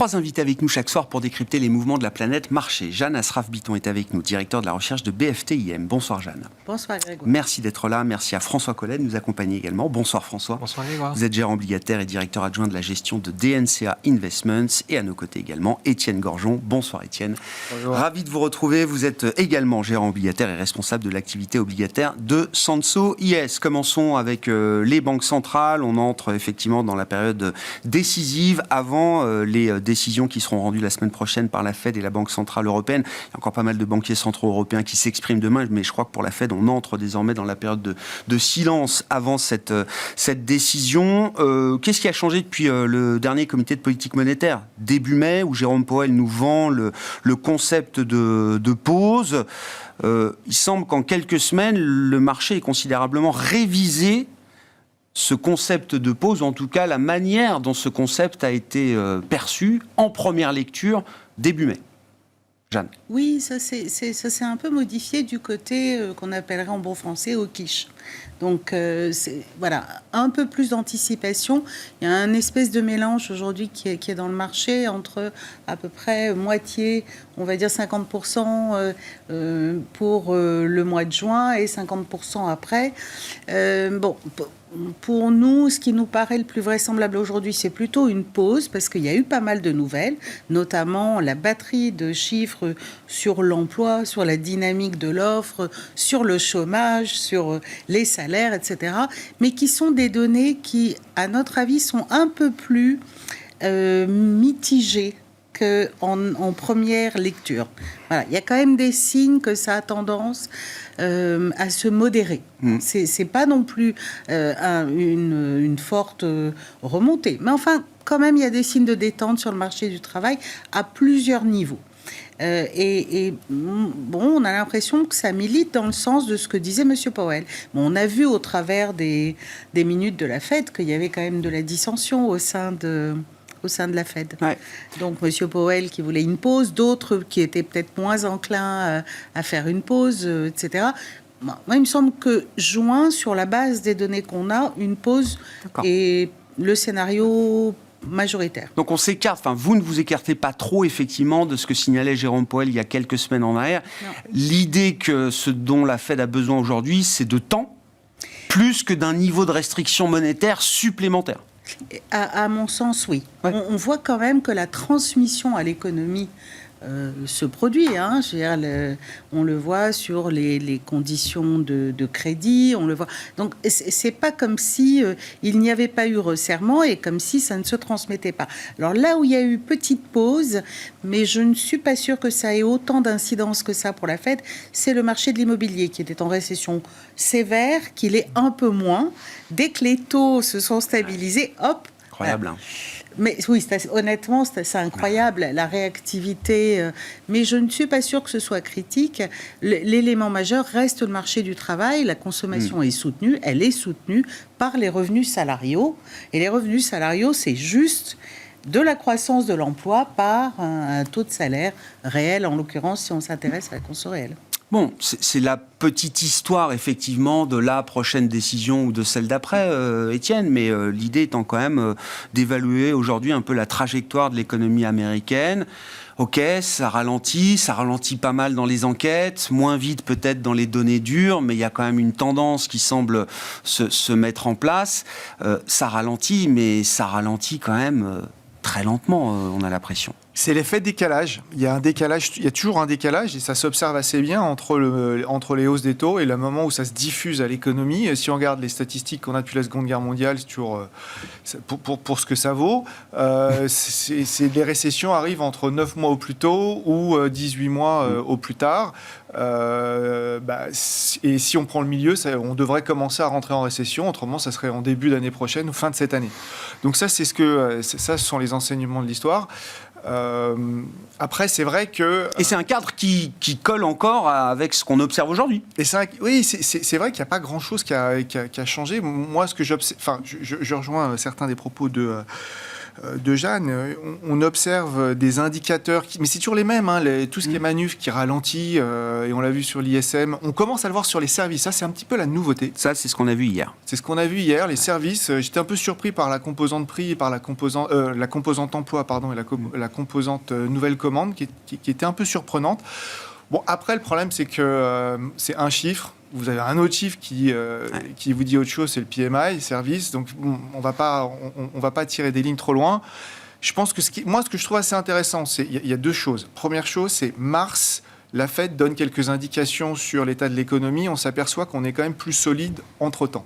3 invités avec nous chaque soir pour décrypter les mouvements de la planète marché. Jeanne Asraf-Biton est avec nous, directeur de la recherche de BFTIM. Bonsoir Jeanne. Bonsoir Grégoire. Merci d'être là. Merci à François Collet de nous accompagner également. Bonsoir François. Bonsoir Grégoire. Vous êtes gérant obligataire et directeur adjoint de la gestion de DNCA Investments. Et à nos côtés également, Étienne Gorgeon. Bonsoir Étienne. Bonjour. Ravi de vous retrouver. Vous êtes également gérant obligataire et responsable de l'activité obligataire de Sansot IS. Commençons avec les banques centrales. On entre effectivement dans la période décisive avant les décisions qui seront rendues la semaine prochaine par la Fed et la Banque Centrale Européenne. Il y a encore pas mal de banquiers centraux européens qui s'expriment demain, mais je crois que pour la Fed, on entre désormais dans la période de silence avant cette décision. Qu'est-ce qui a changé depuis le dernier comité de politique monétaire début mai, où Jérôme Powell nous vend le concept de pause? Il semble qu'en quelques semaines, le marché ait considérablement révisé ce concept de pause, en tout cas la manière dont ce concept a été perçu en première lecture début mai. Jeanne. Oui, ça s'est un peu modifié du côté qu'on appellerait en bon français au quiche. Donc, voilà, un peu plus d'anticipation. Il y a un espèce de mélange aujourd'hui qui est dans le marché entre à peu près moitié, on va dire 50% pour le mois de juin et 50% après. Bon, pour nous, ce qui nous paraît le plus vraisemblable aujourd'hui, c'est plutôt une pause, parce qu'il y a eu pas mal de nouvelles, notamment la batterie de chiffres sur l'emploi, sur la dynamique de l'offre, sur le chômage, sur les salaires, etc., mais qui sont des données qui, à notre avis, sont un peu plus mitigées qu'en première lecture. Voilà, il y a quand même des signes que ça a tendance à se modérer. C'est pas non plus une forte remontée, mais enfin, quand même, il y a des signes de détente sur le marché du travail à plusieurs niveaux. Bon, on a l'impression que ça milite dans le sens de ce que disait M. Powell. Bon, on a vu au travers des minutes de la Fed qu'il y avait quand même de la dissension au sein de la Fed. Ouais. Donc, M. Powell qui voulait une pause, d'autres qui étaient peut-être moins enclins à faire une pause, etc. Moi, il me semble que juin, sur la base des données qu'on a, une pause est le scénario majoritaire. Donc on s'écarte, enfin vous ne vous écartez pas trop effectivement de ce que signalait Jérôme Powell il y a quelques semaines en arrière. Non. L'idée que ce dont la Fed a besoin aujourd'hui, c'est de temps, plus que d'un niveau de restriction monétaire supplémentaire. À mon sens, oui. Ouais. On voit quand même que la transmission à l'économie se produit. Hein. Je veux dire, on le voit sur les conditions de crédit. On le voit. Donc, c'est pas comme si il n'y avait pas eu resserrement et comme si ça ne se transmettait pas. Alors là où il y a eu petite pause, mais je ne suis pas sûre que ça ait autant d'incidence que ça pour la Fed, c'est le marché de l'immobilier qui était en récession sévère, qu'il est un peu moins. Dès que les taux se sont stabilisés, hop. Incroyable. Voilà. Mais oui, honnêtement, c'est incroyable, la réactivité. Mais je ne suis pas sûre que ce soit critique. L'élément majeur reste le marché du travail. La consommation est soutenue. Elle est soutenue par les revenus salariaux. Et les revenus salariaux, c'est juste de la croissance de l'emploi par un taux de salaire réel, en l'occurrence, si on s'intéresse à la conso réelle. Bon, c'est la petite histoire, effectivement, de la prochaine décision ou de celle d'après, Étienne, mais l'idée étant quand même d'évaluer aujourd'hui un peu la trajectoire de l'économie américaine. Ok, ça ralentit pas mal dans les enquêtes, moins vite peut-être dans les données dures, mais il y a quand même une tendance qui semble se mettre en place. Ça ralentit, mais ça ralentit quand même très lentement, on a l'impression. C'est l'effet décalage. Il y a toujours un décalage et ça s'observe assez bien entre les hausses des taux et le moment où ça se diffuse à l'économie. Et si on regarde les statistiques qu'on a depuis la Seconde Guerre mondiale pour ce que ça vaut, les récessions arrivent entre 9 mois au plus tôt ou 18 mois au plus tard. Et si on prend le milieu, on devrait commencer à rentrer en récession. Autrement, ça serait en début d'année prochaine ou fin de cette année. Donc ça, ce sont les enseignements de l'histoire. Après, c'est vrai que... Et c'est un cadre qui colle encore avec ce qu'on observe aujourd'hui. Et oui, c'est vrai qu'il n'y a pas grand-chose qui a changé. Moi, ce que j'observe... Enfin, je rejoins certains des propos de Jeanne, on observe des indicateurs, mais c'est toujours les mêmes, hein, tout ce qui est manuf qui ralentit, et on l'a vu sur l'ISM. On commence à le voir sur les services. Ça, c'est un petit peu la nouveauté. Ça, c'est ce qu'on a vu hier. C'est ce qu'on a vu hier, les services. J'étais un peu surpris par la composante prix et par la composante emploi, pardon, et la composante nouvelle commande qui était un peu surprenante. Bon, après, le problème, c'est que c'est un chiffre. Vous avez un autre chiffre qui vous dit autre chose, c'est le PMI, service. Donc, on va pas tirer des lignes trop loin. Je pense que ce que je trouve assez intéressant, c'est il y a deux choses. Première chose, c'est mars. La Fed donne quelques indications sur l'état de l'économie. On s'aperçoit qu'on est quand même plus solide entre-temps.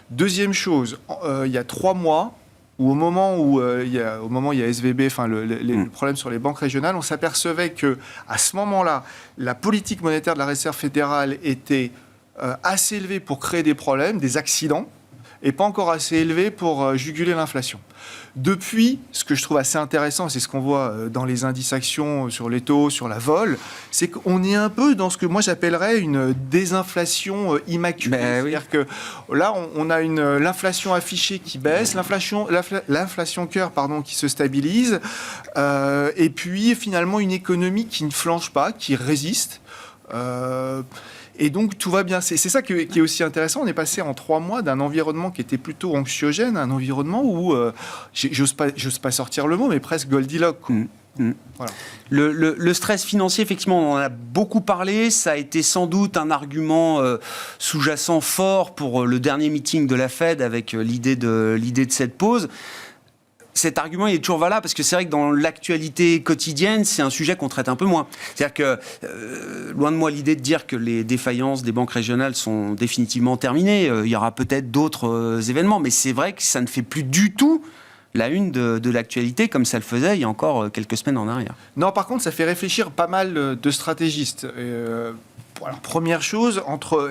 Deuxième chose, il y a 3 mois, où au moment où il y a SVB, enfin le problème sur les banques régionales, on s'apercevait que à ce moment-là, la politique monétaire de la Réserve fédérale était assez élevée pour créer des problèmes, des accidents, et pas encore assez élevée pour juguler l'inflation. Depuis, ce que je trouve assez intéressant, c'est ce qu'on voit dans les indices actions sur les taux, sur la vol, c'est qu'on est un peu dans ce que moi j'appellerais une désinflation immaculée. C'est-à-dire que là, on a l'inflation affichée qui baisse, l'inflation cœur qui se stabilise, et puis finalement une économie qui ne flanche pas, qui résiste. Et donc, tout va bien. C'est ça qui est aussi intéressant. On est passé en 3 mois d'un environnement qui était plutôt anxiogène à un environnement où, j'ose pas sortir le mot, mais presque Goldilocks. Voilà. Le stress financier, effectivement, on en a beaucoup parlé. Ça a été sans doute un argument sous-jacent fort pour le dernier meeting de la Fed avec l'idée de cette pause. Cet argument, il est toujours valable parce que c'est vrai que dans l'actualité quotidienne, c'est un sujet qu'on traite un peu moins. C'est-à-dire que, loin de moi l'idée de dire que les défaillances des banques régionales sont définitivement terminées. Il y aura peut-être d'autres événements, mais c'est vrai que ça ne fait plus du tout la une de l'actualité comme ça le faisait il y a encore quelques semaines en arrière. Non, par contre, ça fait réfléchir pas mal de stratégistes. Alors, première chose,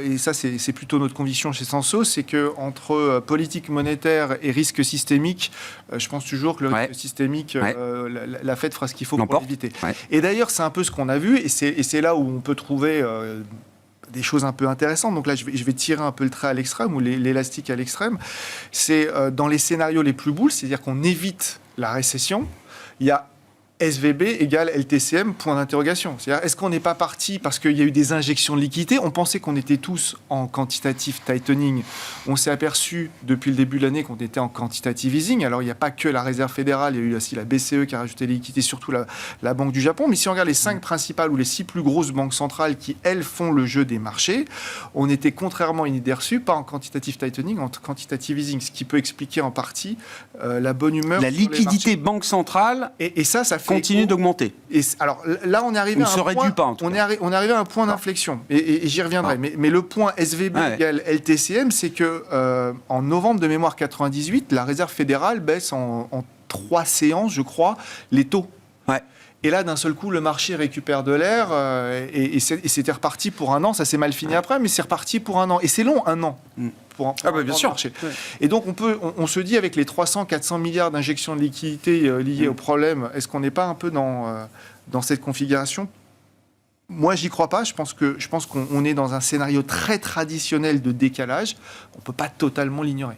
et ça c'est plutôt notre conviction chez Sanso, c'est qu'entre politique monétaire et risque systémique, je pense toujours que le risque systémique, la Fed fera ce qu'il faut pour l'éviter. Ouais. Et d'ailleurs, c'est un peu ce qu'on a vu, et c'est là où on peut trouver des choses un peu intéressantes. Donc là, je vais tirer un peu le trait à l'extrême, ou l'élastique à l'extrême. C'est dans les scénarios les plus boules, c'est-à-dire qu'on évite la récession, il y a SVB égale LTCM, point d'interrogation. C'est-à-dire, est-ce qu'on n'est pas parti parce qu'il y a eu des injections de liquidités ? On pensait qu'on était tous en quantitative tightening. On s'est aperçu depuis le début de l'année qu'on était en quantitative easing. Alors, il n'y a pas que la Réserve fédérale, il y a eu aussi la BCE qui a rajouté des liquidités, surtout la Banque du Japon. Mais si on regarde les 5 principales ou les 6 plus grosses banques centrales qui, elles, font le jeu des marchés, on était, contrairement à une idée reçue, pas en quantitative tightening, en quantitative easing, ce qui peut expliquer en partie la bonne humeur. La liquidité banque centrale et ça fait continue d'augmenter. Et alors là, on est arrivé à un point d'inflexion. Et j'y reviendrai. Mais le point SVB égale LTCM, c'est que en novembre de mémoire 98, la Réserve fédérale baisse en 3 séances, je crois, les taux. Ouais. Et là, d'un seul coup, le marché récupère de l'air et c'était reparti pour un an. Ça s'est mal fini après, mais c'est reparti pour un an. Et c'est long, un an. Pour bien sûr. Marché. Ouais. Et donc, on se dit, avec les 300-400 milliards d'injections de liquidités liées au problème, est-ce qu'on n'est pas un peu dans cette configuration ? Moi, j'y crois pas. Je pense qu'on est dans un scénario très traditionnel de décalage. On ne peut pas totalement l'ignorer.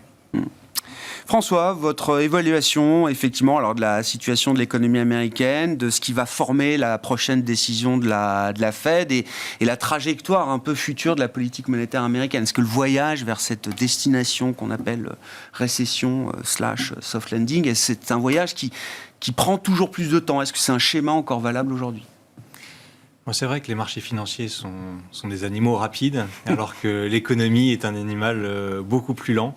François, votre évaluation, effectivement, alors de la situation de l'économie américaine, de ce qui va former la prochaine décision de la Fed et la trajectoire un peu future de la politique monétaire américaine. Est-ce que le voyage vers cette destination qu'on appelle récession / soft landing, c'est un voyage qui prend toujours plus de temps ? Est-ce que c'est un schéma encore valable aujourd'hui ? C'est vrai que les marchés financiers sont des animaux rapides, alors que l'économie est un animal beaucoup plus lent.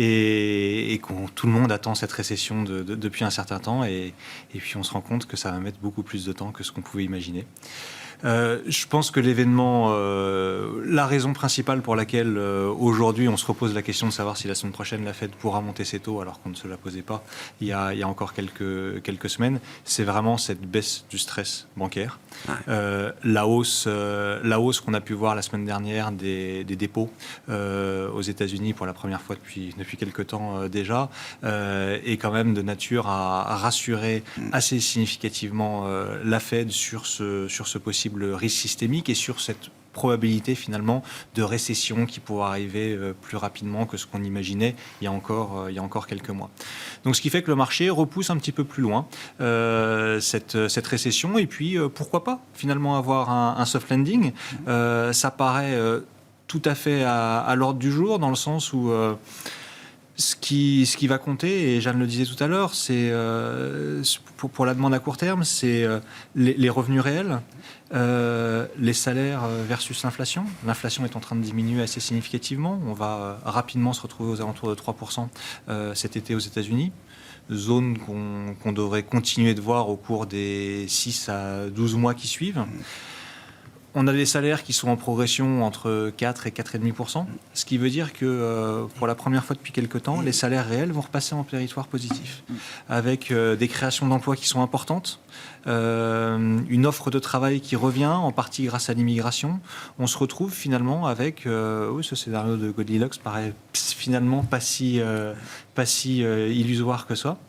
Et tout le monde attend cette récession depuis un certain temps, et puis on se rend compte que ça va mettre beaucoup plus de temps que ce qu'on pouvait imaginer. Je pense que l'événement, la raison principale pour laquelle aujourd'hui on se repose la question de savoir si la semaine prochaine la Fed pourra monter ses taux alors qu'on ne se la posait pas il y a encore quelques semaines, c'est vraiment cette baisse du stress bancaire. Ouais. La hausse qu'on a pu voir la semaine dernière des dépôts aux États-Unis pour la première fois depuis quelques temps déjà est quand même de nature à rassurer assez significativement la Fed sur ce possible risque systémique et sur cette probabilité finalement de récession qui pourrait arriver plus rapidement que ce qu'on imaginait il y a encore quelques mois. Donc ce qui fait que le marché repousse un petit peu plus loin cette récession, et puis pourquoi pas finalement avoir un soft landing. Ça paraît tout à fait à l'ordre du jour, dans le sens où ce qui va compter, et Jeanne le disait tout à l'heure, c'est pour la demande à court terme, c'est les revenus réels, les salaires versus l'inflation. L'inflation est en train de diminuer assez significativement. On va rapidement se retrouver aux alentours de 3% cet été aux États-Unis. Zone qu'on devrait continuer de voir au cours des 6 à 12 mois qui suivent. On a des salaires qui sont en progression entre 4 et 4,5%, ce qui veut dire que pour la première fois depuis quelques temps, les salaires réels vont repasser en territoire positif, avec des créations d'emplois qui sont importantes, une offre de travail qui revient, en partie grâce à l'immigration. On se retrouve finalement avec, ce scénario de Goldilocks paraît finalement pas si illusoire que ça.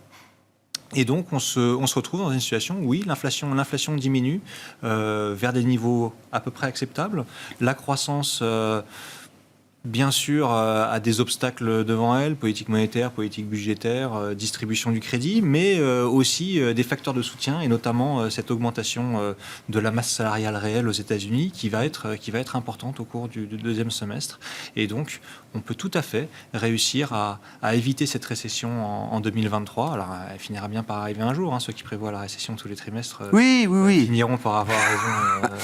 Et donc, on se retrouve dans une situation où, oui, l'inflation diminue vers des niveaux à peu près acceptables. La croissance, bien sûr, a des obstacles devant elle, politique monétaire, politique budgétaire, distribution du crédit, mais aussi des facteurs de soutien, et notamment cette augmentation de la masse salariale réelle aux États-Unis qui va être importante au cours du deuxième semestre. Et donc, on peut tout à fait réussir à éviter cette récession en 2023. Alors, elle finira bien par arriver un jour. Ceux qui prévoient la récession tous les trimestres oui. finiront par avoir raison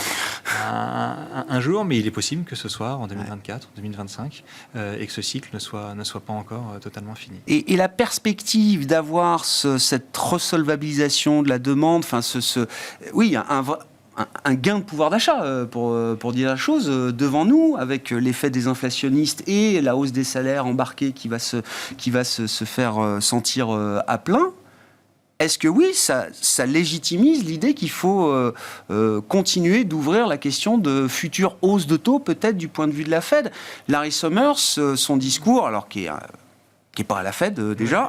un jour, mais il est possible que ce soit en 2024, 2025, et que ce cycle ne soit pas encore totalement fini. Et la perspective d'avoir cette resolvabilisation de la demande, un gain de pouvoir d'achat, pour dire la chose, devant nous, avec l'effet des inflationnistes et la hausse des salaires embarqués qui va se faire sentir à plein. Est-ce que oui, ça légitimise l'idée qu'il faut continuer d'ouvrir la question de futures hausses de taux, peut-être du point de vue de la Fed? Larry Summers, son discours, alors qui est pas à la Fed déjà,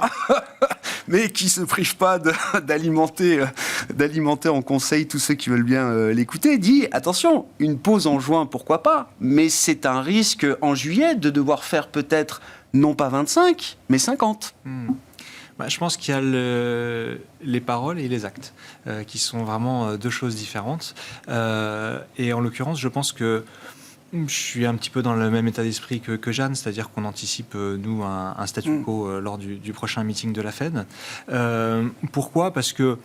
mais qui se prive pas d'alimenter en conseil tous ceux qui veulent bien l'écouter, dit attention, une pause en juin, pourquoi pas, mais c'est un risque en juillet de devoir faire peut-être non pas 25, mais 50. Je pense qu'il y a les paroles et les actes, qui sont vraiment deux choses différentes. Et en l'occurrence, je pense que je suis un petit peu dans le même état d'esprit que Jeanne, c'est-à-dire qu'on anticipe, nous, un statu quo lors du prochain meeting de la Fed. Pourquoi ? Parce que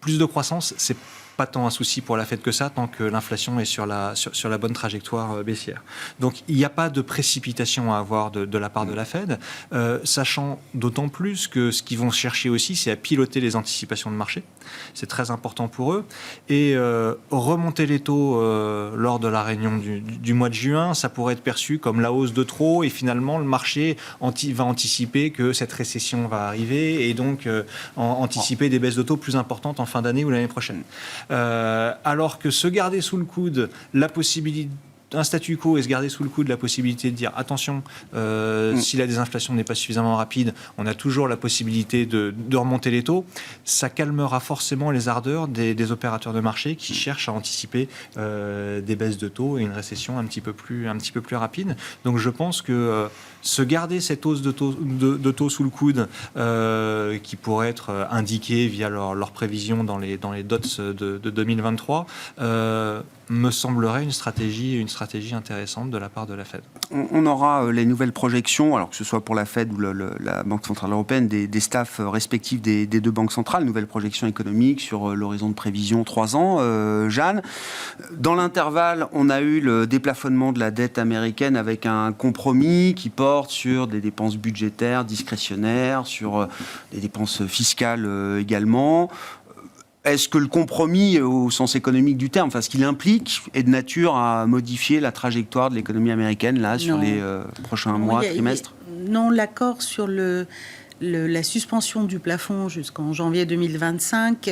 plus de croissance, c'est pas tant un souci pour la Fed que ça, tant que l'inflation est sur la bonne trajectoire baissière. Donc, il n'y a pas de précipitation à avoir de la part de la Fed, sachant d'autant plus que ce qu'ils vont chercher aussi, c'est à piloter les anticipations de marché. C'est très important pour eux. Et remonter les taux lors de la réunion du mois de juin, ça pourrait être perçu comme la hausse de trop, et finalement, le marché va anticiper que cette récession va arriver, et donc anticiper des baisses de taux plus importantes en fin d'année ou l'année prochaine. Alors que se garder sous le coude la possibilité, un statu quo, et se garder sous le coude la possibilité de dire attention, si la désinflation n'est pas suffisamment rapide, on a toujours la possibilité de remonter les taux, ça calmera forcément les ardeurs des opérateurs de marché qui cherchent à anticiper des baisses de taux et une récession un petit peu plus rapide. Donc je pense que se garder cette hausse de taux sous le coude, qui pourrait être indiquée via leurs prévisions dans les dots de 2023, me semblerait une stratégie intéressante de la part de la Fed. On aura les nouvelles projections, alors que ce soit pour la Fed ou la Banque Centrale Européenne, des staffs respectifs des deux banques centrales, nouvelles projections économiques sur l'horizon de prévision 3 ans. Jeanne, dans l'intervalle, on a eu le déplafonnement de la dette américaine avec un compromis qui porte sur des dépenses budgétaires discrétionnaires, sur des dépenses fiscales également. Est-ce que le compromis, au sens économique du terme, ce qu'il implique, est de nature à modifier la trajectoire de l'économie américaine, là, sur les prochains mois, trimestres ? Non, l'accord sur la suspension du plafond jusqu'en janvier 2025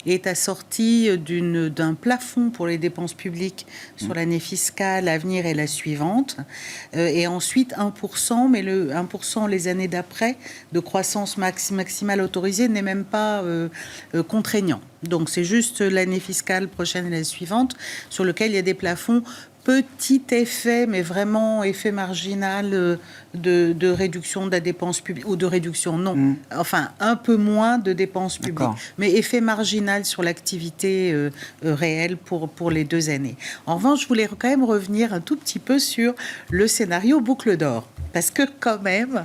est assortie d'un plafond pour les dépenses publiques sur l'année fiscale à venir et la suivante, et ensuite 1%, mais le 1% les années d'après de croissance maximale autorisée n'est même pas contraignant. Donc c'est juste l'année fiscale prochaine et la suivante sur lequel il y a des plafonds petit effet, mais vraiment effet marginal de réduction de la dépense publique, ou de réduction, non. Enfin, un peu moins de dépenses publiques. D'accord. Mais effet marginal sur l'activité réelle pour les 2 années. En revanche, je voulais quand même revenir un tout petit peu sur le scénario boucle d'or. Parce que quand même,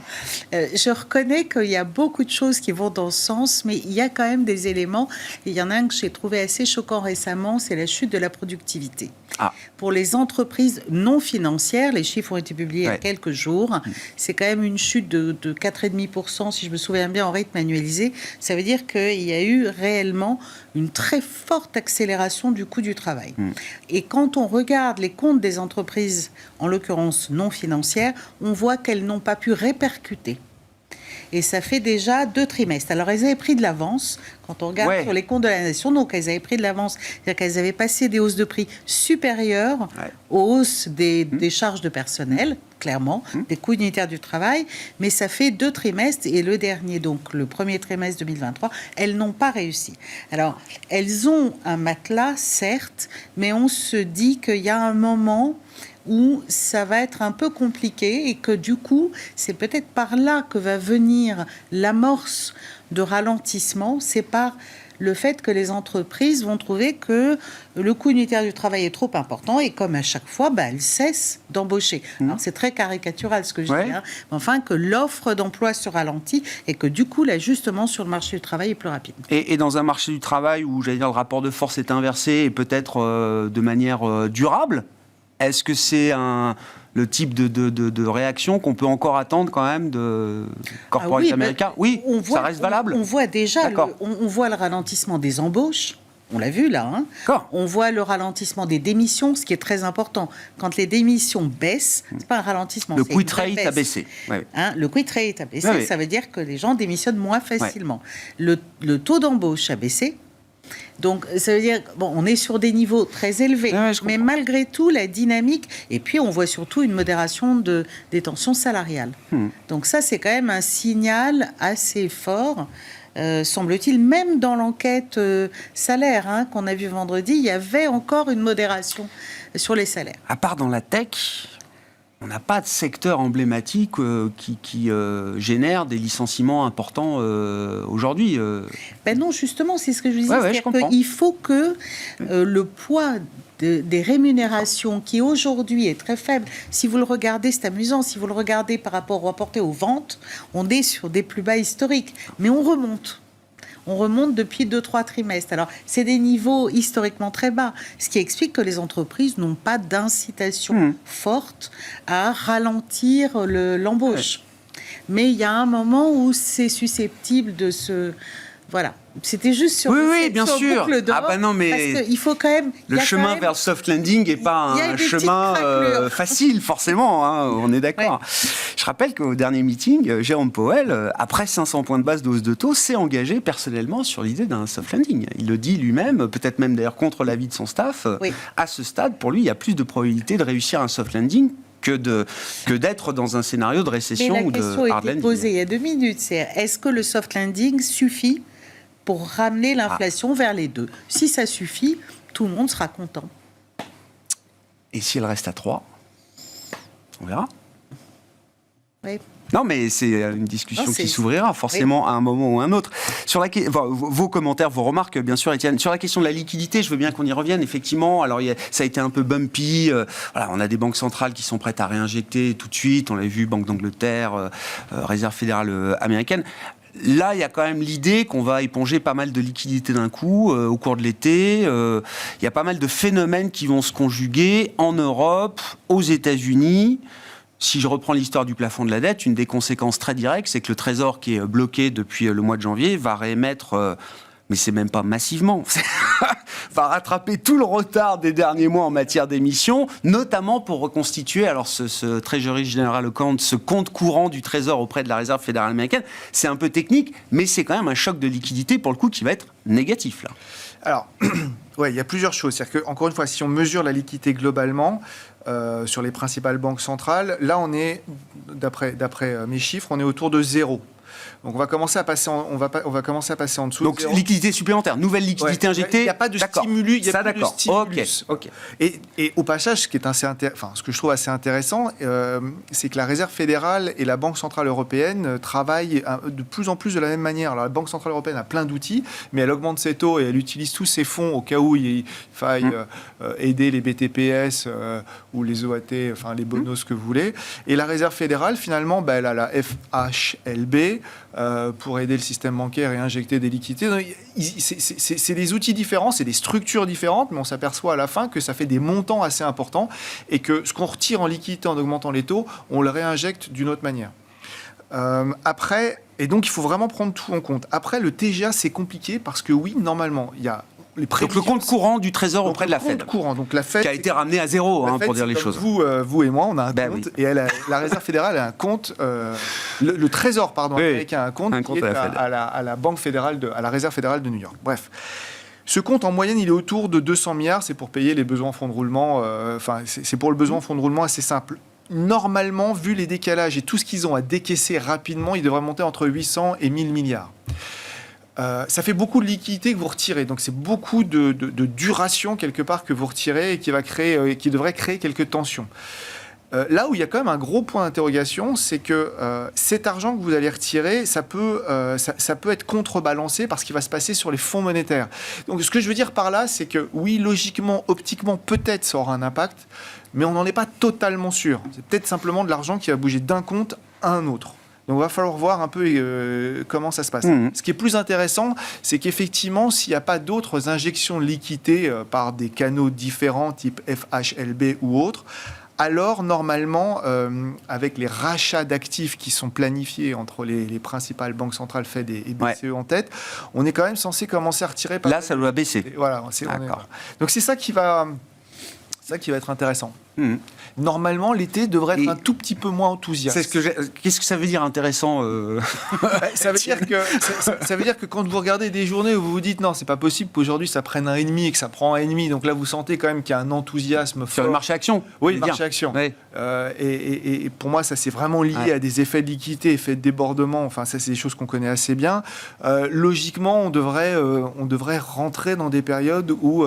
je reconnais qu'il y a beaucoup de choses qui vont dans ce sens, mais il y a quand même des éléments. Et il y en a un que j'ai trouvé assez choquant récemment, c'est la chute de la productivité. Ah. Pour les entreprises non financières, les chiffres ont été publiés il y a Ouais. quelques jours, c'est quand même une chute de 4,5%, si je me souviens bien, en rythme annualisé. Ça veut dire qu'il y a eu réellement une très forte accélération du coût du travail. Et quand on regarde les comptes des entreprises, en l'occurrence non financières, on voit qu'elles n'ont pas pu répercuter. Et ça fait déjà 2 trimestres. Alors, elles avaient pris de l'avance. Quand on regarde sur les comptes de la nation, donc elles avaient pris de l'avance. C'est-à-dire qu'elles avaient passé des hausses de prix supérieures aux hausses des charges de personnel, clairement, des coûts unitaires du travail. Mais ça fait 2 trimestres. Et le dernier, donc le premier trimestre 2023, elles n'ont pas réussi. Alors, elles ont un matelas, certes, mais on se dit qu'il y a un moment où ça va être un peu compliqué et que du coup, c'est peut-être par là que va venir l'amorce de ralentissement. C'est par le fait que les entreprises vont trouver que le coût unitaire du travail est trop important et comme à chaque fois, elles cessent d'embaucher. Alors, c'est très caricatural ce que je dis, mais enfin que l'offre d'emploi se ralentit et que du coup, l'ajustement sur le marché du travail est plus rapide. Et dans un marché du travail où, j'allais dire, le rapport de force est inversé et peut-être de manière durable, est-ce que c'est le type de réaction qu'on peut encore attendre quand même de corporate américains ? Oui, ça reste valable. On voit déjà, on voit le ralentissement des embauches. On l'a vu là. On voit le ralentissement des démissions, ce qui est très important. Quand les démissions baissent, c'est pas un ralentissement. Le quit rate a baissé. Le quit rate a baissé, ça veut dire que les gens démissionnent moins facilement. Le taux d'embauche a baissé. Donc, ça veut dire, on est sur des niveaux très élevés, mais malgré tout, la dynamique, et puis on voit surtout une modération des tensions salariales. Donc ça, c'est quand même un signal assez fort, semble-t-il, même dans l'enquête salaire qu'on a vue vendredi, il y avait encore une modération sur les salaires. À part dans la tech, on n'a pas de secteur emblématique qui génère des licenciements importants aujourd'hui. Non, justement, c'est ce que je disais. C'est-à-dire qu'il faut que le poids des rémunérations, qui aujourd'hui est très faible, si vous le regardez, c'est amusant, si vous le regardez par rapport rapporté aux ventes, on est sur des plus bas historiques. Mais on remonte. On remonte depuis 2-3 trimestres. Alors, c'est des niveaux historiquement très bas, ce qui explique que les entreprises n'ont pas d'incitation forte à ralentir l'embauche. Mais il y a un moment où c'est susceptible de se... Voilà. C'était juste sur bien sûr. Boucle d'or, mais parce qu'il faut quand même... Le chemin vers le soft landing n'est pas un chemin facile, forcément, on est d'accord. Je rappelle qu'au dernier meeting, Jérôme Powell, après 500 points de base de hausse de taux, s'est engagé personnellement sur l'idée d'un soft landing. Il le dit lui-même, peut-être même d'ailleurs contre l'avis de son staff. À ce stade, pour lui, il y a plus de probabilité de réussir un soft landing que d'être dans un scénario de récession ou de hard landing. La question a été posée il y a 2 minutes, c'est est-ce que le soft landing suffit pour ramener l'inflation vers les 2 ? Si ça suffit, tout le monde sera content. Et si elle reste à 3 ? On verra. Oui. Non, mais c'est une discussion qui s'ouvrira forcément à un moment ou à un autre. Sur vos commentaires, vos remarques, bien sûr, Étienne. Sur la question de la liquidité, je veux bien qu'on y revienne. Effectivement, alors ça a été un peu bumpy. On a des banques centrales qui sont prêtes à réinjecter tout de suite. On l'a vu, Banque d'Angleterre, Réserve fédérale américaine. Là, il y a quand même l'idée qu'on va éponger pas mal de liquidités d'un coup au cours de l'été. Il y a pas mal de phénomènes qui vont se conjuguer en Europe, aux États-Unis. Si je reprends l'histoire du plafond de la dette, une des conséquences très directes, c'est que le Trésor qui est bloqué depuis le mois de janvier va réémettre, mais c'est même pas massivement, va rattraper tout le retard des derniers mois en matière d'émissions, notamment pour reconstituer ce Treasury General Account, ce compte courant du Trésor auprès de la Réserve fédérale américaine. C'est un peu technique, mais c'est quand même un choc de liquidité pour le coup qui va être négatif là. Alors, il y a plusieurs choses. C'est-à-dire que, encore une fois, si on mesure la liquidité globalement sur les principales banques centrales, là, on est, d'après mes chiffres, on est autour de 0. Donc on va commencer à passer on va commencer à passer en dessous. Donc liquidité supplémentaire, nouvelle liquidité injectée. Il n'y a pas de stimulus. Il y a plus de stimulus. Ok. Et au passage, ce que je trouve assez intéressant, c'est que la Réserve fédérale et la Banque centrale européenne travaillent de plus en plus de la même manière. Alors la Banque centrale européenne a plein d'outils, mais elle augmente ses taux et elle utilise tous ses fonds au cas où il faille aider les BTPS ou les OAT, enfin les bonos que vous voulez. Et la Réserve fédérale, finalement, elle a la FHLB pour aider le système bancaire et injecter des liquidités. Donc, c'est des outils différents, c'est des structures différentes, mais on s'aperçoit à la fin que ça fait des montants assez importants et que ce qu'on retire en liquidité en augmentant les taux, on le réinjecte d'une autre manière. Après, et donc il faut vraiment prendre tout en compte. Après, le TGA, c'est compliqué parce que oui, normalement, il y a donc le compte courant du Trésor auprès de la Fed. Donc la Fed qui a été ramené à zéro, Fed, pour dire les choses. Vous et moi, on a un compte, et la Réserve fédérale a un compte, le Trésor, américain a un compte qui est à la Banque fédérale, à la Réserve fédérale de New York. Bref. Ce compte, en moyenne, il est autour de 200 milliards, c'est pour payer les besoins en fonds de roulement, c'est pour le besoin en fonds de roulement assez simple. Normalement, vu les décalages et tout ce qu'ils ont à décaisser rapidement, ils devraient monter entre 800 et 1000 milliards. Ça fait beaucoup de liquidités que vous retirez, donc c'est beaucoup de duration quelque part que vous retirez et qui devrait créer quelques tensions. Là où il y a quand même un gros point d'interrogation, c'est que cet argent que vous allez retirer, ça peut être contrebalancé par ce qui va se passer sur les fonds monétaires. Donc ce que je veux dire par là, c'est que oui, logiquement, optiquement, peut-être ça aura un impact, mais on n'en est pas totalement sûr. C'est peut-être simplement de l'argent qui va bouger d'un compte à un autre. Donc, il va falloir voir un peu comment ça se passe. Ce qui est plus intéressant, c'est qu'effectivement, s'il n'y a pas d'autres injections de liquidités par des canaux différents, type FHLB ou autres, alors, normalement, avec les rachats d'actifs qui sont planifiés entre les principales banques centrales Fed et BCE en tête, on est quand même censé commencer à retirer... Là, ça doit baisser. Voilà. Donc, c'est ça qui va être intéressant. Normalement, l'été devrait être un tout petit peu moins enthousiaste. Qu'est-ce que ça veut dire intéressant ça veut dire que quand vous regardez des journées où vous vous dites non, c'est pas possible qu'aujourd'hui ça prenne 1,5 et que ça prend 1,5, donc là vous sentez quand même qu'il y a un enthousiasme fort. Sur le marché action. Oui, le marché action. Ouais. Et pour moi, ça c'est vraiment lié à des effets de liquidité, effets de débordement. Enfin, ça c'est des choses qu'on connaît assez bien. Logiquement, on devrait rentrer dans des périodes où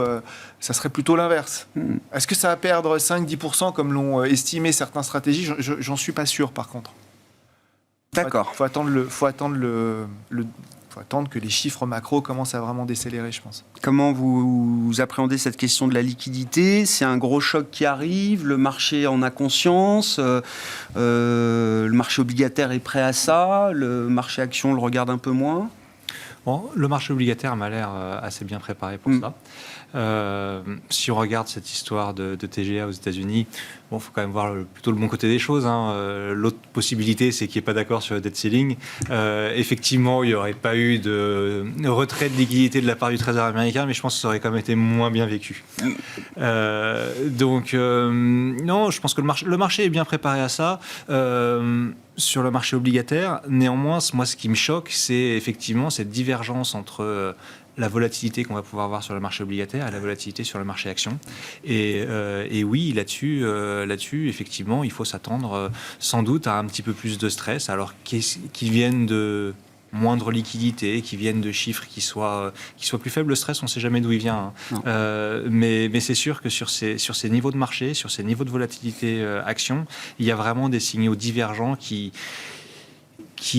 ça serait plutôt l'inverse. Est-ce que ça va perdre 5-10% comme l'ont estimé certaines stratégies? J'en suis pas sûr, par contre. D'accord. Faut attendre que les chiffres macro commencent à vraiment décélérer, je pense. Comment vous appréhendez cette question de la liquidité? C'est un gros choc qui arrive, le marché en a conscience, le marché obligataire est prêt à ça, le marché action le regarde un peu moins? Bon, le marché obligataire m'a l'air assez bien préparé pour ça. Si on regarde cette histoire de TGA aux États-Unis, il faut quand même voir plutôt le bon côté des choses. L'autre possibilité, c'est qu'il n'y ait pas d'accord sur le debt ceiling. Effectivement, il n'y aurait pas eu de retrait de liquidité de la part du Trésor américain, mais je pense que ça aurait quand même été moins bien vécu. Non, je pense que le marché est bien préparé à ça. Sur le marché obligataire, néanmoins, moi, ce qui me choque, c'est effectivement cette divergence entre la volatilité qu'on va pouvoir avoir sur le marché obligataire et la volatilité sur le marché action. Et oui, là-dessus, effectivement, il faut s'attendre sans doute à un petit peu plus de stress, alors qu'ils viennent de moindre liquidité, qui viennent de chiffres qui soient plus faibles. Le stress, on ne sait jamais d'où il vient. Mais c'est sûr que sur ces niveaux de marché, sur ces niveaux de volatilité action, il y a vraiment des signaux divergents qui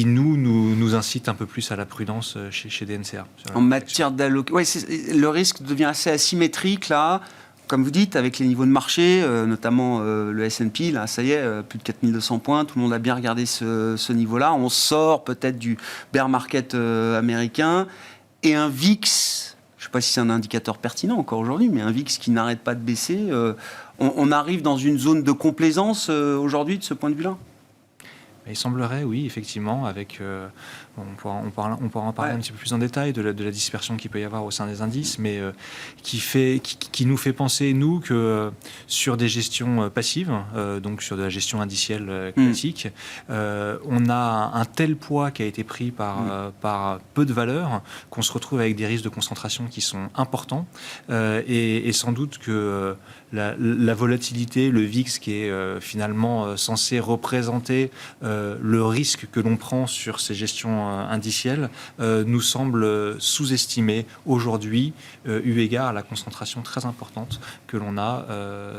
nous incitent un peu plus à la prudence chez DNCA. En matière d'allocation, le risque devient assez asymétrique là. Comme vous dites, avec les niveaux de marché, notamment le S&P, là, ça y est, plus de 4200 points, tout le monde a bien regardé ce niveau-là. On sort peut-être du bear market américain et un VIX, je ne sais pas si c'est un indicateur pertinent encore aujourd'hui, mais un VIX qui n'arrête pas de baisser. On arrive dans une zone de complaisance aujourd'hui de ce point de vue-là? Il semblerait, oui, effectivement, avec, on pourra en parler un petit peu plus en détail de la dispersion qu'il peut y avoir au sein des indices, mais qui nous fait penser, nous, que sur des gestions passives, donc sur de la gestion indicielle classique, on a un tel poids qui a été pris par peu de valeurs qu'on se retrouve avec des risques de concentration qui sont importants, et sans doute que la volatilité, le VIX qui est finalement censé représenter le risque que l'on prend sur ces gestions indicielles, nous semble sous-estimé aujourd'hui, eu égard à la concentration très importante que l'on a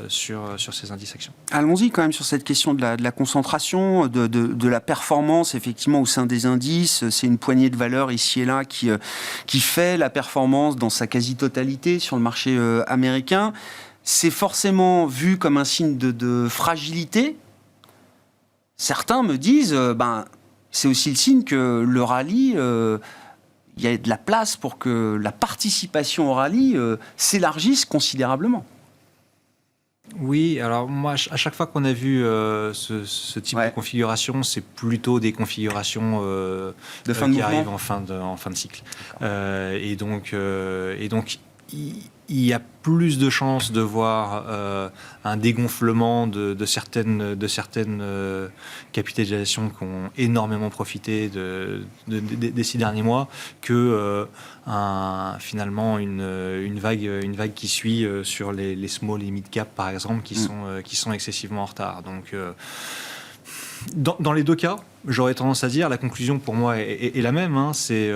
sur ces indices actions. Allons-y quand même sur cette question de la concentration, de la performance, effectivement, au sein des indices. C'est une poignée de valeurs ici et là qui fait la performance dans sa quasi-totalité sur le marché américain. C'est forcément vu comme un signe de fragilité. Certains me disent, c'est aussi le signe que le rallye, il y a de la place pour que la participation au rallye s'élargisse considérablement. Oui, alors moi, à chaque fois qu'on a vu ce type de configuration, c'est plutôt des configurations de fin de qui mouvement. arrivent en fin de cycle. Et donc, il y a plus de chances de voir un dégonflement de certaines capitalisations qui ont énormément profité des 6 derniers mois que finalement une vague qui suit sur les small et mid cap par exemple qui sont excessivement en retard. Donc dans les deux cas, j'aurais tendance à dire la conclusion pour moi est la même. C'est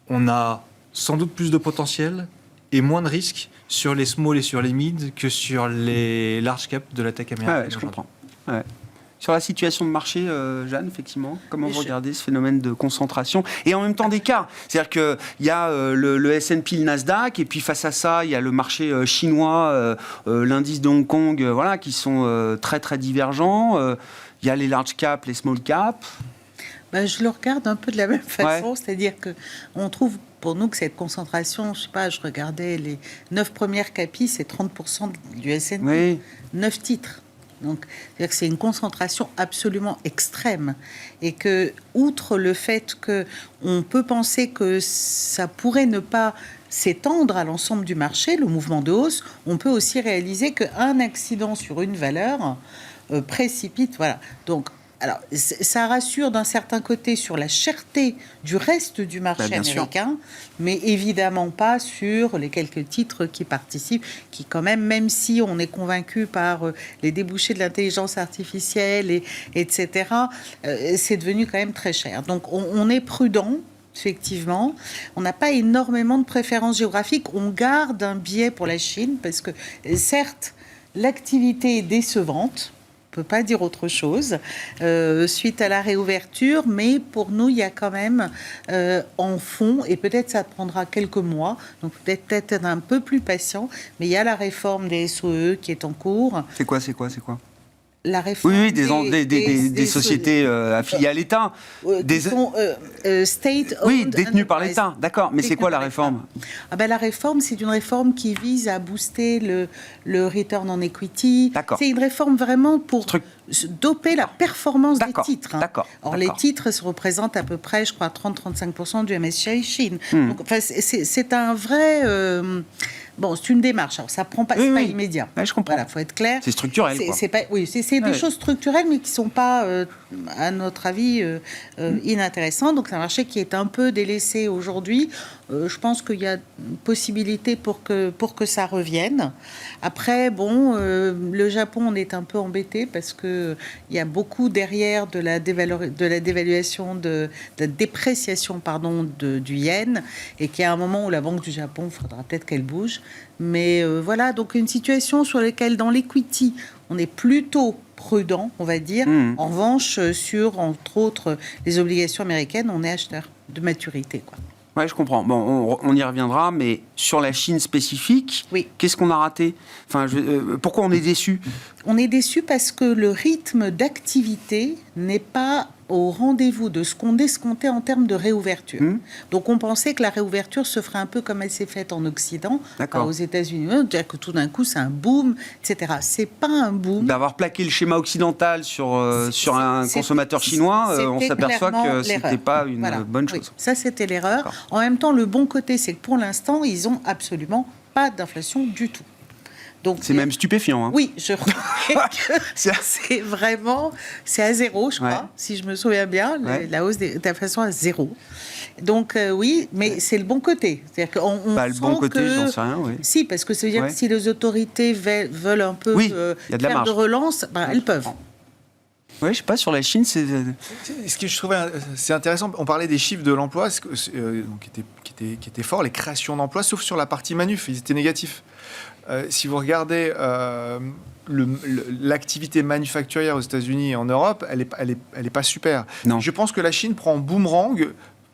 on a sans doute plus de potentiel et moins de risques sur les small et sur les mid que sur les large cap de la tech américaine. Je comprends. Ouais. Sur la situation de marché, Jeanne, effectivement, comment vous regardez ce phénomène de concentration et en même temps d'écart? C'est-à-dire qu'il y a le S&P, le Nasdaq, et puis face à ça, il y a le marché chinois, l'indice de Hong Kong, qui sont très très divergents. Il y a les large cap, les small cap. Je le regarde un peu de la même façon, c'est-à-dire qu'on trouve pour nous que cette concentration, je regardais les 9 premières capis, c'est 30% du S&P, 9 titres. Donc, c'est-à-dire que c'est une concentration absolument extrême et que, outre le fait qu'on peut penser que ça pourrait ne pas s'étendre à l'ensemble du marché, le mouvement de hausse, on peut aussi réaliser qu'un accident sur une valeur précipite. Voilà. Donc, alors, ça rassure d'un certain côté sur la cherté du reste du marché américain, mais évidemment pas sur les quelques titres qui participent, qui quand même si on est convaincu par les débouchés de l'intelligence artificielle, etc., c'est devenu quand même très cher. Donc, on est prudent. Effectivement, on n'a pas énormément de préférences géographiques. On garde un biais pour la Chine parce que, certes, l'activité est décevante. On ne peut pas dire autre chose suite à la réouverture, mais pour nous, il y a quand même en fond, et peut-être ça prendra quelques mois, donc peut-être être un peu plus patient, mais il y a la réforme des SOE qui est en cours. C'est quoi La réforme des sociétés affiliées à l'État. Qui sont state-owned. Oui, détenues par l'État, d'accord. Mais c'est quoi la réforme ? La réforme, c'est une réforme qui vise à booster le return on equity. D'accord. C'est une réforme vraiment pour doper la performance des titres. D'accord. Or, les titres se représentent à peu près, je crois, 30-35% du MSCI Chine. Donc, c'est un vrai... c'est une démarche. Alors, ça ne prend pas, pas immédiat. Ouais, je comprends. Voilà, faut être clair. C'est structurel. C'est des choses structurelles, mais qui ne sont pas, à notre avis, inintéressantes. Donc, c'est un marché qui est un peu délaissé aujourd'hui. Je pense qu'il y a une possibilité pour que ça revienne. Après, le Japon, on est un peu embêté parce qu'il y a beaucoup derrière de la dévaluation, de la dépréciation du yen, et qu'il y a un moment où la Banque du Japon, il faudra peut-être qu'elle bouge. Mais voilà, donc une situation sur laquelle, dans l'equity, on est plutôt prudent, on va dire. En revanche, sur, entre autres, les obligations américaines, on est acheteur de maturité, quoi. Oui, je comprends. Bon, on y reviendra, mais sur la Chine spécifique, qu'est-ce qu'on a raté ? Pourquoi on est déçu ? On est déçu parce que le rythme d'activité n'est pas au rendez-vous de ce qu'on escomptait en termes de réouverture. Donc, on pensait que la réouverture se ferait un peu comme elle s'est faite en Occident, aux États-Unis, c'est-à-dire que tout d'un coup, c'est un boom, etc. C'est pas un boom. D'avoir plaqué le schéma occidental sur un consommateur chinois, on s'aperçoit que c'était pas une bonne chose. Ça, c'était l'erreur. En même temps, le bon côté, c'est que pour l'instant, ils ont absolument pas d'inflation du tout. Donc, C'est même stupéfiant. Hein. Oui, je reconnais que c'est à zéro, je crois, si je me souviens bien, la hausse de l'inflation à zéro. Donc oui, mais c'est le bon côté. C'est-à-dire qu'on le bon côté, j'en sais rien, oui. Si, parce que ça veut dire que si les autorités veulent un peu faire de relance, elles peuvent. Oui, je sais pas, sur la Chine, c'est... Ce que je trouvais c'est intéressant, on parlait des chiffres de l'emploi qui étaient forts, les créations d'emplois, sauf sur la partie manuf, ils étaient négatifs. Si vous regardez l'activité manufacturière aux États-Unis et en Europe, elle est pas super. Non. Je pense que la Chine prend en boomerang,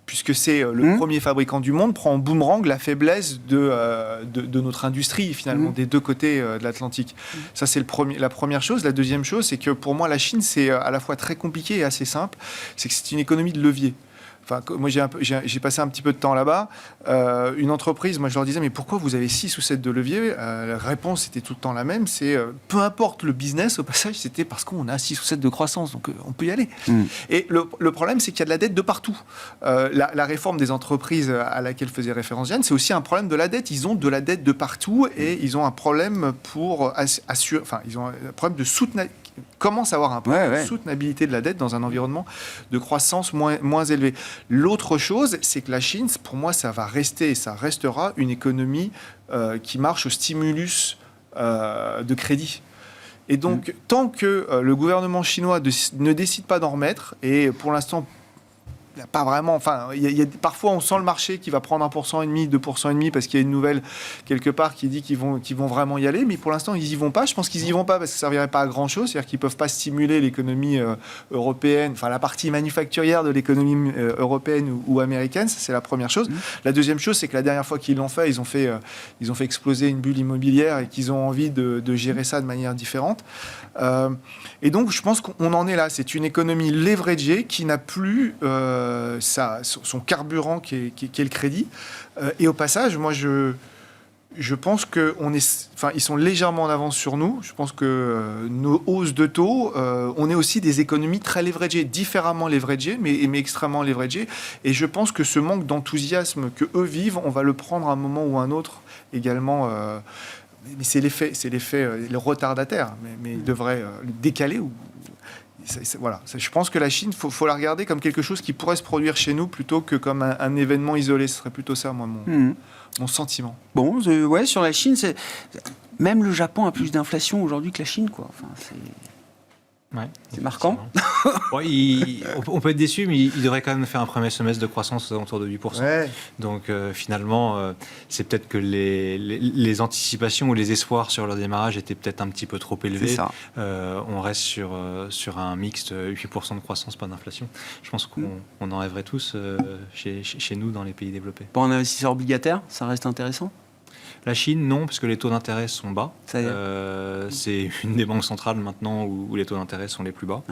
puisque c'est le premier fabricant du monde, prend en boomerang la faiblesse de notre industrie, finalement, des deux côtés de l'Atlantique. Ça, c'est la première chose. La deuxième chose, c'est que pour moi, la Chine, c'est à la fois très compliqué et assez simple. C'est que c'est une économie de levier. Enfin, moi, j'ai passé un petit peu de temps là-bas. Une entreprise, moi, je leur disais, mais pourquoi vous avez 6 ou 7 de levier ? La réponse était tout le temps la même. C'est peu importe le business, au passage, c'était parce qu'on a 6 ou 7 de croissance, donc on peut y aller. Et le problème, c'est qu'il y a de la dette de partout. La réforme des entreprises à laquelle faisait référence Yann, c'est aussi un problème de la dette. Ils ont de la dette de partout et ils ont un problème pour assurer. Enfin, ils ont un problème de soutenabilité. Commence à avoir un problème de soutenabilité de la dette dans un environnement de croissance moins élevé. L'autre chose, c'est que la Chine, pour moi, ça va rester et ça restera une économie qui marche au stimulus de crédit. Et donc, tant que le gouvernement chinois ne décide pas d'en remettre, et pour l'instant, il n'y a pas vraiment... Enfin, parfois, on sent le marché qui va prendre 1,5%, 2,5%, parce qu'il y a une nouvelle quelque part qui dit qu'ils vont vraiment y aller. Mais pour l'instant, ils n'y vont pas. Je pense qu'ils n'y vont pas parce que ça ne servirait pas à grand-chose. C'est-à-dire qu'ils ne peuvent pas stimuler l'économie européenne, enfin la partie manufacturière de l'économie européenne ou américaine. Ça, c'est la première chose. La deuxième chose, c'est que la dernière fois qu'ils l'ont fait, ils ont fait exploser une bulle immobilière et qu'ils ont envie de gérer ça de manière différente. Et donc, je pense qu'on en est là. C'est une économie leveragée qui n'a plus son carburant qui est le crédit. Et au passage, moi, je pense ils sont légèrement en avance sur nous. Je pense que nos hausses de taux, on est aussi des économies très leveragées, différemment leveragées, mais extrêmement leveragées. Et je pense que ce manque d'enthousiasme que eux vivent, on va le prendre à un moment ou à un autre également. Mais c'est l'effet, le retardataire, mais il devrait le décaler. Voilà. Je pense que la Chine, faut la regarder comme quelque chose qui pourrait se produire chez nous plutôt que comme un événement isolé. Ce serait plutôt ça, moi, mon sentiment. Bon, sur la Chine, même le Japon a plus d'inflation aujourd'hui que la Chine, quoi. Enfin, c'est marquant. On peut être déçu, mais il devrait quand même faire un premier semestre de croissance autour de 8%. Donc finalement, c'est peut-être que les anticipations ou les espoirs sur leur démarrage étaient peut-être un petit peu trop élevés. C'est ça. On reste sur un mixte 8% de croissance, pas d'inflation. Je pense qu'on en rêverait tous chez nous dans les pays développés. Pour un investisseur obligataire, ça reste intéressant ? La Chine, non, parce que les taux d'intérêt sont bas. C'est une des banques centrales maintenant où les taux d'intérêt sont les plus bas.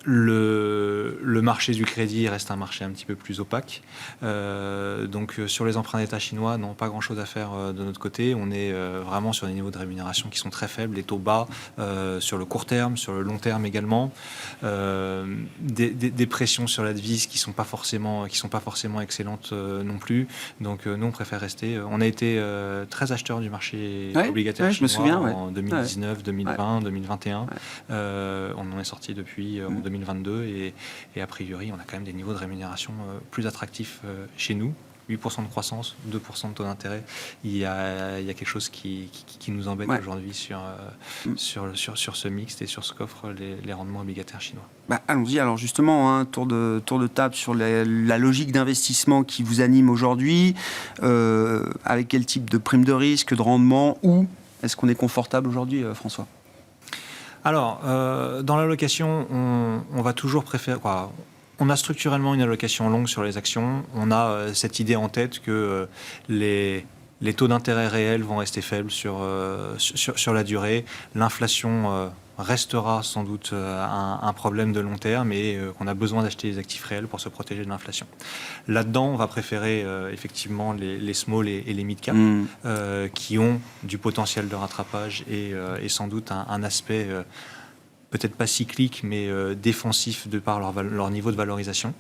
Le marché du crédit reste un marché un petit peu plus opaque. Donc sur les emprunts d'État chinois, non, pas grand-chose à faire de notre côté. On est vraiment sur des niveaux de rémunération qui sont très faibles, les taux bas sur le court terme, sur le long terme également. Des pressions sur la devise qui sont pas forcément excellentes non plus. Donc nous, on préfère rester. On a été très acheteurs du marché obligataire chinois, je me souviens, en 2019, 2020, 2021. On en est sorti depuis en 2022 et a priori, on a quand même des niveaux de rémunération plus attractifs chez nous. 8% de croissance, 2% de taux d'intérêt. Il y a quelque chose qui nous embête aujourd'hui sur ce mixte et sur ce qu'offrent les rendements obligataires chinois. Allons-y, alors justement, tour de table sur la logique d'investissement qui vous anime aujourd'hui, avec quel type de prime de risque, de rendement, où est-ce qu'on est confortable aujourd'hui, François ? Alors, dans l'allocation, on va toujours préférer... On a structurellement une allocation longue sur les actions. On a cette idée en tête que les taux d'intérêt réels vont rester faibles sur la durée. L'inflation restera sans doute un problème de long terme et qu'on a besoin d'acheter des actifs réels pour se protéger de l'inflation. Là-dedans, on va préférer effectivement les small et les mid-cap qui ont du potentiel de rattrapage et sans doute un aspect peut-être pas cycliques, mais défensifs de par leur niveau de valorisation.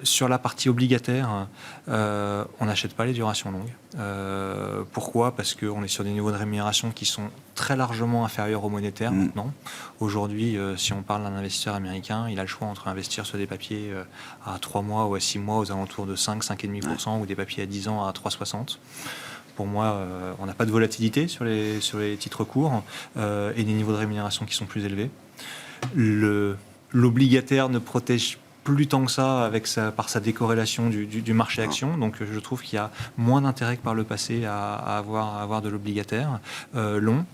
Sur la partie obligataire, on n'achète pas les durations longues. Pourquoi ? Parce qu'on est sur des niveaux de rémunération qui sont très largement inférieurs aux monétaires maintenant. Aujourd'hui, si on parle d'un investisseur américain, il a le choix entre investir sur des papiers à 3 mois ou à 6 mois aux alentours de 5,5% ou des papiers à 10 ans à 3,60%. Pour moi, on n'a pas de volatilité sur les titres courts et des niveaux de rémunération qui sont plus élevés. L'obligataire ne protège plus tant que ça par sa décorrélation du marché action. Donc je trouve qu'il y a moins d'intérêt que par le passé à avoir de l'obligataire long.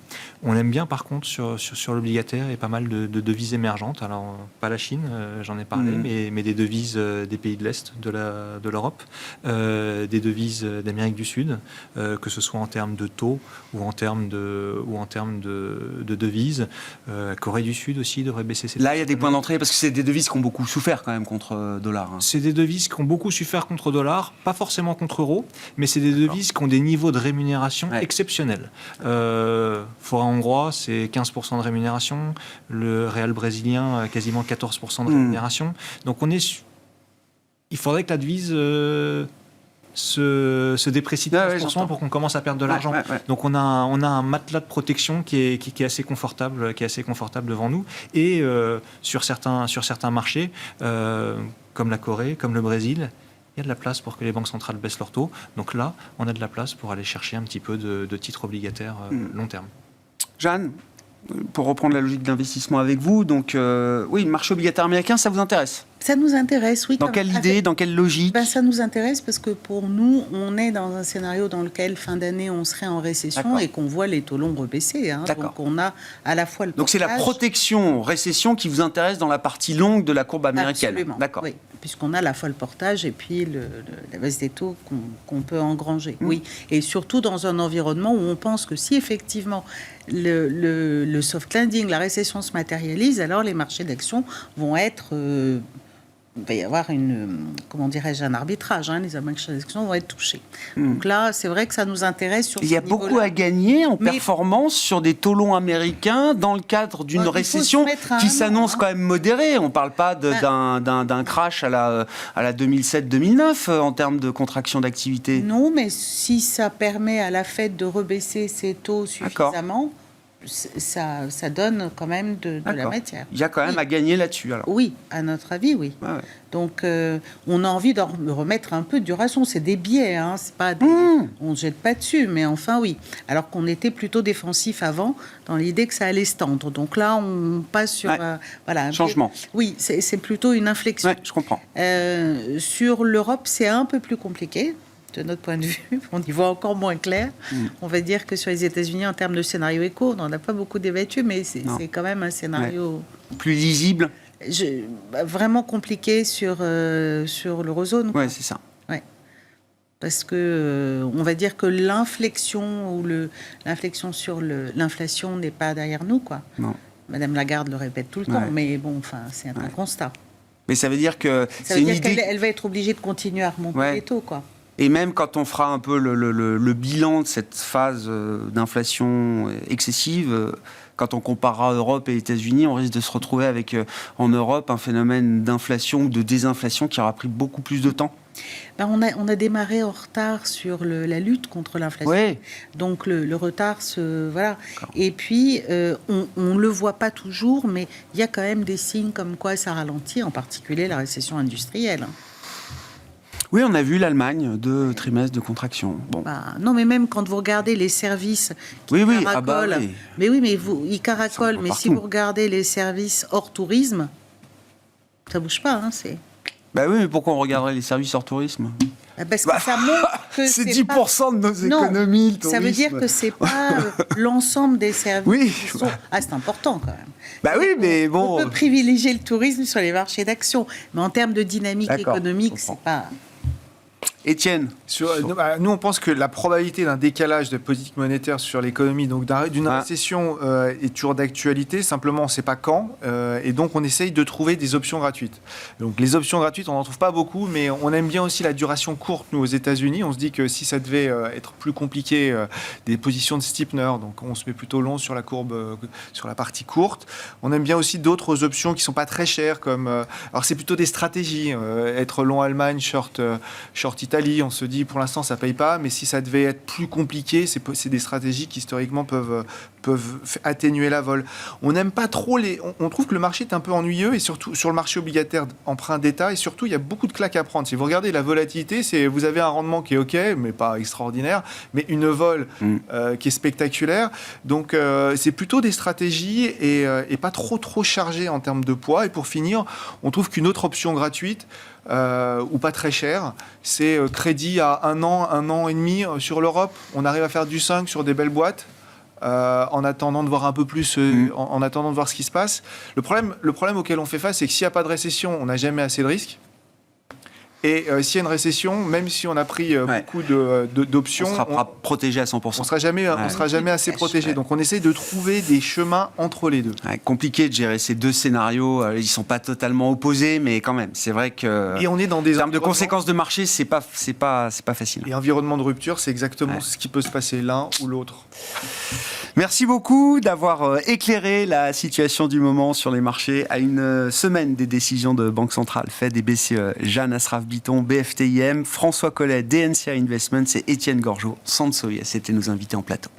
On aime bien par contre sur l'obligataire et pas mal de devises émergentes. Alors pas la Chine, j'en ai parlé, mais des devises des pays de l'Est de l'Europe, des devises d'Amérique du Sud, que ce soit en termes de taux ou en termes de devises. Corée du Sud aussi devrait baisser ses taux. Là, il y a des points d'entrée parce que c'est des devises qui ont beaucoup souffert quand même contre dollar. C'est des devises qui ont beaucoup souffert contre dollar, pas forcément contre euro, mais c'est des devises qui ont des niveaux de rémunération exceptionnels. Forêt hongrois, c'est 15% de rémunération. Le réal brésilien, quasiment 14% de rémunération. Donc il faudrait que la devise se déprécie de 15% pour qu'on commence à perdre de l'argent. Donc on a un matelas de protection qui est assez confortable, devant nous. Et sur certains marchés, comme la Corée, comme le Brésil, il y a de la place pour que les banques centrales baissent leurs taux. Donc là, on a de la place pour aller chercher un petit peu de titres obligataires long terme. Jeanne, pour reprendre la logique d'investissement avec vous, donc oui, le marché obligataire américain, ça vous intéresse ? Ça nous intéresse, oui. Dans quelle idée, dans quelle logique ? Ça nous intéresse parce que pour nous, on est dans un scénario dans lequel, fin d'année, on serait en récession et qu'on voit les taux longs rebaisser. Donc on a à la fois le Donc c'est la protection récession qui vous intéresse dans la partie longue de la courbe américaine. Absolument, d'accord. Oui, puisqu'on a à la fois le portage et puis la baisse des taux qu'on peut engranger. Oui, et surtout dans un environnement où on pense que si effectivement le soft landing, la récession se matérialise, alors les marchés d'actions vont être... il va y avoir un arbitrage. Les marchés d'actions vont être touchés. Donc là, c'est vrai que ça nous intéresse sur ce niveau-là. Il y a beaucoup à gagner en performance sur des taux longs américains dans le cadre d'une récession qui s'annonce quand même modérée. On ne parle pas d'un crash à la 2007-2009 en termes de contraction d'activité. Non, mais si ça permet à la Fed de rebaisser ses taux suffisamment... Ça donne quand même de la matière. Il y a quand même à gagner là-dessus, alors. Oui, à notre avis, oui. Ouais. Donc, on a envie de remettre un peu de duration. C'est des biais, c'est pas on ne jette pas dessus, mais enfin, oui. Alors qu'on était plutôt défensif avant, dans l'idée que ça allait se tendre. Donc là, on passe sur un changement. Oui, c'est plutôt une inflexion. Ouais, je comprends. Sur l'Europe, c'est un peu plus compliqué. De notre point de vue, on y voit encore moins clair. On va dire que sur les États-Unis, en termes de scénario éco, on n'en a pas beaucoup débattu, mais c'est quand même un scénario... Plus lisible. Vraiment compliqué sur l'eurozone. Oui, c'est ça. Ouais. Parce que, on va dire que l'inflexion sur l'inflation n'est pas derrière nous, quoi. Non. Madame Lagarde le répète tout le temps, mais bon, enfin, c'est un constat. Mais ça veut dire que... qu'elle va être obligée de continuer à remonter les taux, quoi. Et même quand on fera un peu le bilan de cette phase d'inflation excessive, quand on comparera Europe et États-Unis, on risque de se retrouver avec, en Europe, un phénomène d'inflation ou de désinflation qui aura pris beaucoup plus de temps. On a démarré en retard sur la lutte contre l'inflation. Ouais. Donc le retard voilà. Et puis on le voit pas toujours, mais il y a quand même des signes comme quoi ça ralentit, en particulier la récession industrielle. Oui, on a vu l'Allemagne, 2 trimestres de contraction. Bon. Non, mais même quand vous regardez les services qui caracolent, ils caracolent, mais si vous regardez les services hors tourisme, ça bouge pas, c'est... Oui, mais pourquoi on regarderait les services hors tourisme ? Parce que ça montre que c'est 10% de nos économies, le tourisme. Ça veut dire que c'est pas l'ensemble des services qui sont... c'est important quand même. Oui, mais bon... On peut privilégier le tourisme sur les marchés d'actions, mais en termes de dynamique économique, c'est pas... Étienne. Nous, on pense que la probabilité d'un décalage de politique monétaire sur l'économie, donc d'une récession, est toujours d'actualité. Simplement, on ne sait pas quand. Et donc, on essaye de trouver des options gratuites. Donc, les options gratuites, on n'en trouve pas beaucoup, mais on aime bien aussi la duration courte, nous, aux États-Unis. On se dit que si ça devait être plus compliqué, des positions de steepener, donc on se met plutôt long sur la courbe, sur la partie courte. On aime bien aussi d'autres options qui ne sont pas très chères, comme... alors, c'est plutôt des stratégies. Être long Allemagne, short Italie, on se dit pour l'instant ça paye pas, mais si ça devait être plus compliqué, c'est des stratégies qui historiquement peuvent atténuer la vol. On n'aime pas trop on trouve que le marché est un peu ennuyeux, et surtout sur le marché obligataire emprunt d'État, et surtout il y a beaucoup de claques à prendre. Si vous regardez la volatilité, vous avez un rendement qui est ok, mais pas extraordinaire, mais une vol qui est spectaculaire. Donc c'est plutôt des stratégies et pas trop chargées en termes de poids. Et pour finir, on trouve qu'une autre option gratuite, ou pas très cher, c'est crédit à un an et demi sur l'Europe. On arrive à faire du 5 sur des belles boîtes, en attendant de voir un peu plus, en attendant de voir ce qui se passe. Le problème auquel on fait face, c'est que s'il n'y a pas de récession, on n'a jamais assez de risques. Et s'il y a une récession, même si on a pris beaucoup d'options, on sera protégé à 100%. On sera jamais assez protégé. Donc on essaye de trouver des chemins entre les deux. Compliqué de gérer ces deux scénarios. Ils sont pas totalement opposés, mais quand même, c'est vrai que. Et on est dans des en termes de conséquences de marché, c'est pas facile. Et environnement de rupture, c'est exactement ce qui peut se passer l'un ou l'autre. Merci beaucoup d'avoir éclairé la situation du moment sur les marchés à une semaine des décisions de Banque Centrale, Fed et BCE. Jeanne Asraf-Biton, BFTIM, François Collet, DNCA Investments et Étienne Gorgeot, Sanso IS, étaient nos invités en plateau.